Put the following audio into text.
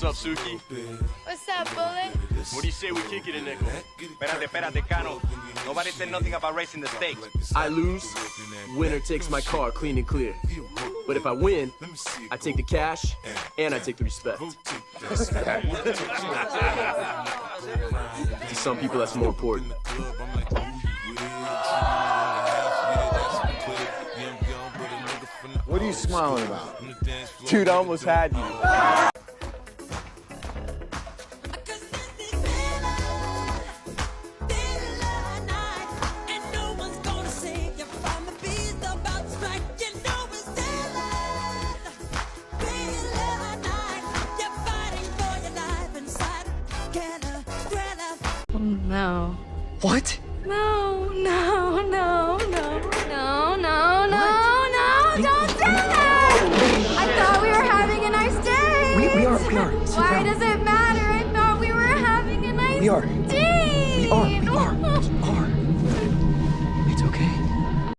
What's up, Suki? What's up, Bullet? What do you say we kick it a nickel? Espérate, Cano. Nobody said nothing about raising the stakes. I lose, winner takes my car clean and clear. But if I win, I take the cash and I take the respect. To some people, that's more important. What are you smiling about? Dude, I almost had you. No. What? No, no, no, no, no, no, no, no, don't do that! I thought we were having a nice day! We are. Why does it matter? I thought we were having a nice We are. day! We are.